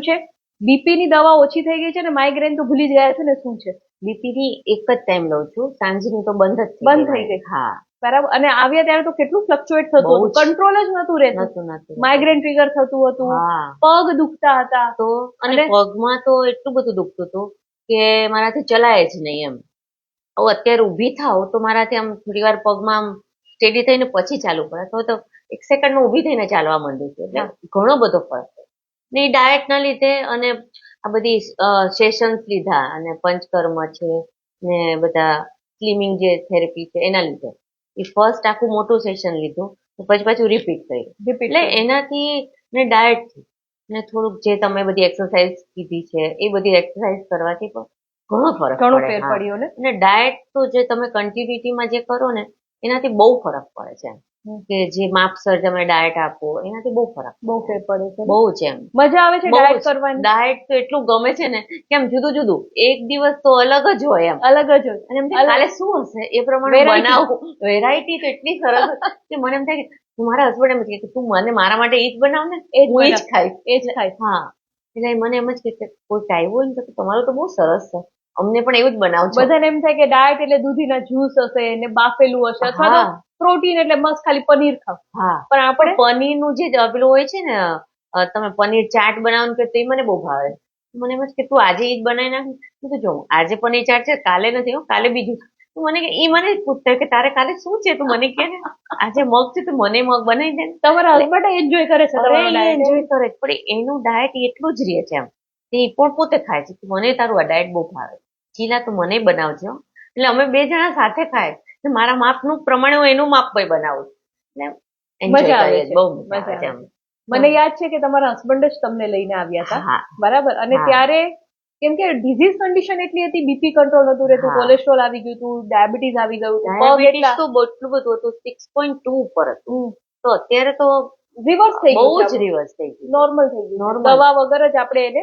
છે બીપી ની દવા ઓછી થઈ ગઈ છે ને માઇગ્રેન તો ભૂલી ગયા છે ને શું છે? બીપી ની એક જ ટાઈમ લઉં છું, સાંજની તો બંધ જ બંધ થઈ ગઈ. હા બરાબર. અને આવ્યા ત્યારે તો કેટલું ફ્લક્ચ્યુએટ થતું હતું, કંટ્રોલ જ નતું રહેતું, માઇગ્રેન ટ્રિગર થતું હતું, પગ દુખતા હતા. તો અને પગમાં તો એટલું બધું દુખતું હતું કે મારાથી ચલાય જ નહીં એમ. હું અત્યારે ઊભી થાવ તો મારાથી આમ થોડી વાર પગમાં આમ સ્ટેડી થઈને પછી ચાલુ પડે, તો 1 સેકન્ડમાં ઊભી થઈને ચાલવા માંડું છું. એટલે ઘણો બધો ફરક છે. ને ડાયટના લીધે અને આ બધી સેશન્સ લીધા અને પંચકર્મ છે ને બધા સ્લિમિંગ જે થેરેપી છે એના લીધે એ ફર્સ્ટ આખું મોટું સેશન લીધું, પછી પાછું રિપીટ કર્યું. એટલે એનાથી ને ડાયટથી ને થોડુંક જે તમે બધી એક્સરસાઇઝ કીધી છે એ બધી એક્સરસાઇઝ કરવાથી પણ ઘણો ફેર પડ્યો ને. અને ડાયટ તો જે તમે કન્ટિન્યુટીમાં જે કરો ને એનાથી બહુ ફરક પડે છે, કે જે માપસર તમે ડાયટ આપો એનાથી બહુ ફેર પડે છે. બહુ જ એમ મજા આવે છે ડાયટ કરવાની. ડાયટ તો એટલું ગમે છે ને કે આમ જુદું જુદું એક દિવસ તો અલગ જ હોય, એમ અલગ જ હોય. અને એમ થાય કાલે શું હશે એ પ્રમાણે બનાવું. વેરાયટી તો એટલી સરસ કે મને એમ થાય કે મારા હસબન્ડ એમ કે તું મને મારા માટે એ જ બનાવ ને, હું એ જ ખાઈશ, એ જ ખાઈશ. હા, એટલે મને એમ જ કે કોઈ આવ્યું હોય ને તો તમારું તો બહુ સરસ છે, અમને પણ એવું જ બનાવજો. બધાને એમ થાય કે ડાયટ એટલે દૂધીના જ્યુસ હશે ને બાફેલું હશે, અથવા તો પ્રોટીન એટલે મસ્ત ખાલી પનીર ખાવ. પણ આપણે પનીરનું જે પેલું હોય છે ને, તમે પનીર ચાટ બનાવવાનું કે તે મને બહુ ભાવે. મને એમ જ કે તું આજે એ જ બનાવી નાખ. જો આજે પનીર ચાટ છે, કાલે નથી, કાલે બીજું. મને મને પૂછતા કે તારે કાલે શું છે, તું મને કે આજે મગ છે તો મને મગ બનાવી દે. તમારા હસબન્ડ એન્જોય કરે છે, એન્જોય કરે, પણ એનું ડાયટ એટલું જ રહે છે એમ. એ પણ પોતે ખાય છે કે મને તારું આ ડાયટ બહુ ભાવે, ચીલા તું મને બનાવજો. એટલે અમે 2 જણા સાથે ખાય, મારા માપનું પ્રમાણે હું એનું માપ પણ બનાવું. મજા આવે છે, બહુ મજા આવે. મને યાદ છે કે તમારા હસબન્ડ જ તમને લઈને આવ્યા હતા, બરાબર? અને ત્યારે કેમ કે ડિઝીઝ કન્ડિશન એટલી હતી, બીપી કંટ્રોલ નતું રહેતું, કોલેસ્ટ્રોલ આવી ગયું હતું, ડાયાબિટીસ આવી ગયું હતું, ડાયાબિટીસ તો એટલું બધું હતું, 6.2 ઉપર હતું. તો અત્યારે તો રિવર્સ થઈ ગયું, બહુ જ રિવર્સ થઈ ગયું, નોર્મલ થઈ ગયું. દવા વગર જ આપણે એને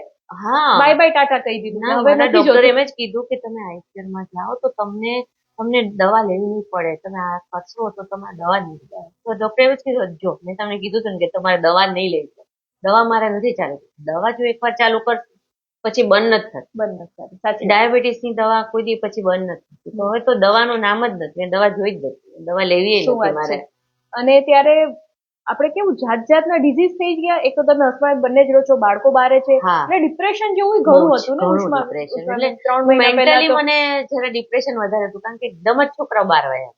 બાય બાય ટાટા કહી દીધું. હવે ડોક્ટરે એમ જ કીધું કે તમે આઈ કેરમાં જાઓ તો તમને દવા લેવી નહીં પડે, તમે આ કરશો તો તમારે દવા નહીં લેવી. તો ડોક્ટરે એમ જ કીધું, જો મેં તમને કીધું હતું કે તમારે દવા નહીં લેવી, દવા મારે નથી ચાલતી. દવા જો એકવાર ચાલુ કર પછી બંધ નથી થતી. બંધ નથી થતી. ડાયાબિટીસ ની દવા કોઈ દી પછી બંધ નથી થતી. તો હવે તો દવાનું નામ જ નથી, દવા જોઈ જ નથી, દવા લેવી નથી મારે. અને ત્યારે આપણે કેવું જાત જાતના ડિઝીઝ થઈ ગયા. એક તો તમે હસબન્ડ બંને જ રહો છો, બાળકો બારે છે, અને ડિપ્રેશન જેવું ઘણું હતું ને. ડિપ્રેશન એટલે 3 મહિના મેન્ટલી મને જરા ડિપ્રેશન વધારે હતું, કારણ કે એકદમ જ છોકરા બહાર વયા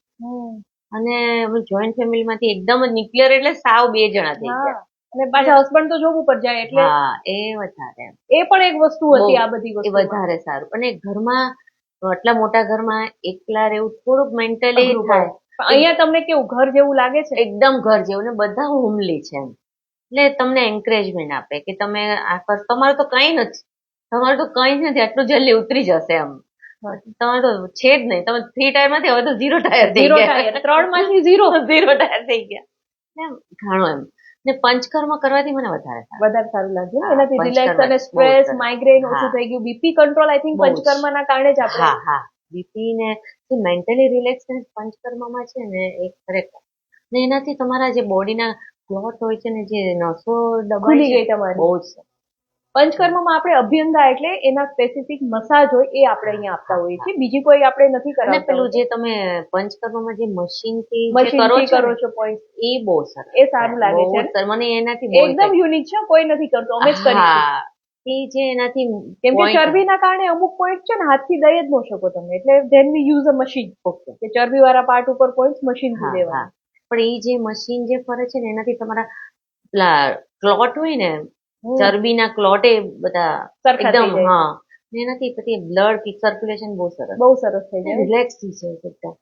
અને અમે જોઈન્ટ ફેમિલી માંથી એકદમ જ ન્યુક્લિયર એટલે સાવ 2 જણા થઈ ગયા. અને પાછા હસબન્ડ તો જોબ ઉપર જાય એટલે એ વધારે, એ પણ એક વસ્તુ હતી. આ બધી વસ્તુ વધારે સારું. અને ઘરમાં આટલા મોટા ઘરમાં એકલા રહેવું થોડુંક મેન્ટલી થાય. અહીંયા તમને કેવું ઘર જેવું લાગે છે? એકદમ ઘર જેવું, ને બધા હોમલી છે એમ. એટલે તમને એન્કરેજમેન્ટ આપે કે તમે આ કર, તમારું તો કઈ નથી, તમારું તો કઈ જ નથી, આટલું જલ્દી ઉતરી જશે એમ. તમારે તો છે જ નહીં, તમે 3 ટાયર માંથી હવે તો 0 ટાયર થઈ ગયા, 3 માંથી 0 ટાયર થઈ ગયા એમ. ઘણો એમ. ને પંચકર્મ કરવાથી મને વધારે સારું લાગ્યું. એનાથી રિલેક્સ અને સ્ટ્રેસ, માઇગ્રેન ઓછું થઈ ગયું. બીપી કંટ્રોલ આઈ થિંક પંચકર્મના કારણે જ આપણે બીપી ને મેન્ટલી રિલેક્સ પંચકર્મમાં છે ને એ ખરેખર. ને એનાથી તમારા જે બોડીના ક્લોટ હોય છે ને, જે નસો ખુલી ગઈ તમારી. બહુ જ. પંચકર્મમાં આપણે અભ્યંગા એટલે એના સ્પેસિફિક મસાજ હોય એ આપણે અહીંયા આપતા હોઈએ છીએ, બીજી કોઈ આપણે નથી કરાવતા. પેલું જે તમે પંચકર્મમાં જે મશીન થી કરો છો પોઈન્ટ, એ બહુ સરસ, એ સારું લાગે છે મને. એનાથી એકદમ યુનિક છે, કોઈ નથી કરતો, અમે જ કરીએ. એ જે એનાથી કેમ કે ચરબીના કારણે અમુક પોઈન્ટ છે ને હાથથી દઈ જ ન શકો તમે, એટલે then we use a machine. કે ચરબી વાળા પાર્ટ ઉપર પોઈન્ટ મશીનથી દેવા. પણ એ જે મશીન જે ફરે છે ને એનાથી તમારા પેલા ક્લોટ હોય ને, ચરબીના ક્લોટ એ બધા એકદમ, એનાથી પછી બ્લડ સર્ક્યુલેશન બહુ સરસ થઈ જાય, રિલેક્સ થઈ જાય એકદમ.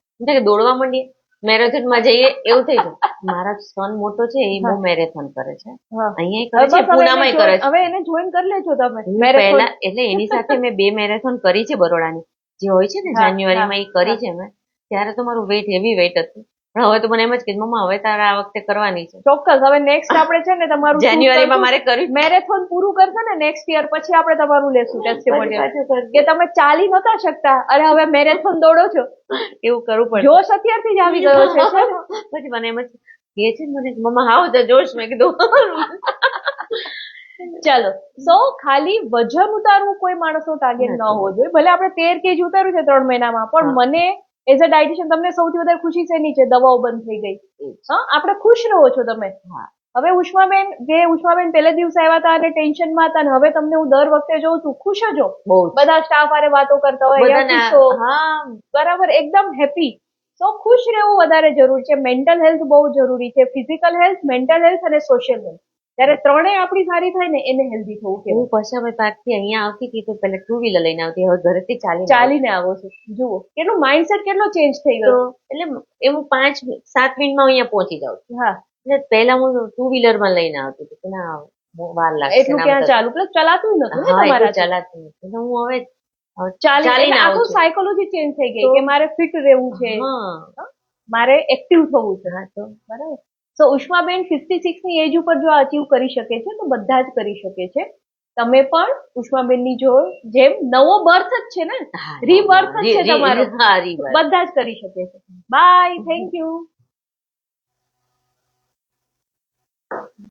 દોડવા માંડીએ, મેરેથોનમાં જઈએ એવું થઈ જાય. મારા સન મોટો છે, એ બહુ મેરેથોન કરે છે, અહીંયા કરે છે, પુનામાં કરે છે. હવે એને જોઈન કરી લેજો તમે. પહેલા એટલે એની સાથે મેં 2 મેરેથોન કરી છે બરોડાની, જે હોય છે ને જાન્યુઆરીમાં, એ કરી છે મેં. ત્યારે તો મારું વેઇટ હેવી વેઇટ હતું, પણ હવે તો મને એમ જ કીધું મમ્મા હવે તારે આ વખતે કરવાની છે. ચોક્કસ. હવે નેક્સ્ટ આપણે છે ને તમારું જાન્યુઆરીમાં મારે કર્યું, મેરેથોન પૂરું કરશે ને નેક્સ્ટ યર, પછી આપણે તમારું લેશું ટેસ્ટિમોનિયલ કે તમે ચાલી નતા શકતા અને હવે મેરેથોન દોડો છો. એવું કરવું પડે. જોશ અત્યારથી જ આવી ગયો છે. પછી મને એમ જ કહે છે મને, મમ્મા હાઉ ધ જોશ. મેં કીધું ચાલો, સો ખાલી વજન ઉતારવું કોઈ માણસનો ટાર્ગેટ ન હોવો જોઈએ. ભલે આપણે 13 kg ઉતાર્યું છે 3 મહિનામાં, પણ મને એઝ અ ડાયટિશિયન તમને સૌથી વધારે ખુશી શેની છે? દવાઓ બંધ થઈ ગઈ. આપણે ખુશ રહો છો તમે. હવે ઉષ્માબેન પહેલે દિવસે આવ્યા હતા અને ટેન્શનમાં હતા, અને હવે તમને હું દર વખતે જોઉં છું ખુશ જ હો, બધા સ્ટાફ આરે વાતો કરતા હોય, બરાબર, એકદમ હેપી. તો ખુશ રહેવું વધારે જરૂરી છે. મેન્ટલ હેલ્થ બહુ જરૂરી છે. ફિઝિકલ હેલ્થ, મેન્ટલ હેલ્થ અને સોશિયલ હેલ્થ, ત્યારે ત્રણેય આપણી સારી થાય ને એને હેલ્ધી થવું. હું પછાભાઈ પાર્કથી અહીંયા આવતી હતી તો પેલા 2 વ્હીલર લઈને આવતી, હવે ઘરેથી ચાલીને આવો છો. જુઓ કેટલું માઇન્ડસેટ કેટલો ચેન્જ થઈ ગયો. એટલે એવું 5-7 મિનિટમાં અહીંયા પહોંચી જાઉં છું. હા, એટલે પહેલા હું 2 વ્હીલરમાં લઈને આવતી હતી, પેલા વાર લાગશે એટલું ક્યાં ચાલુ, પ્લસ ચલાતું નતું ને તમારા, ચલાતું નથી. હું હવે ચાલીને આખું સાયકોલોજી ચેન્જ થઈ ગઈ કે મારે ફિટ રહેવું છે, મારે એક્ટિવ થવું છે. બરાબર. સો ઉષ્માબેન 56 ની એજ ઉપર જો અચીવ કરી શકે છે તો બધા જ કરી શકે છે. તમે પણ ઉષ્માબેનની જેમ નવો બર્થ જ છે ને, રીબર્થ જ છે તમારો, બધા જ કરી શકે છે. Bye, thank you.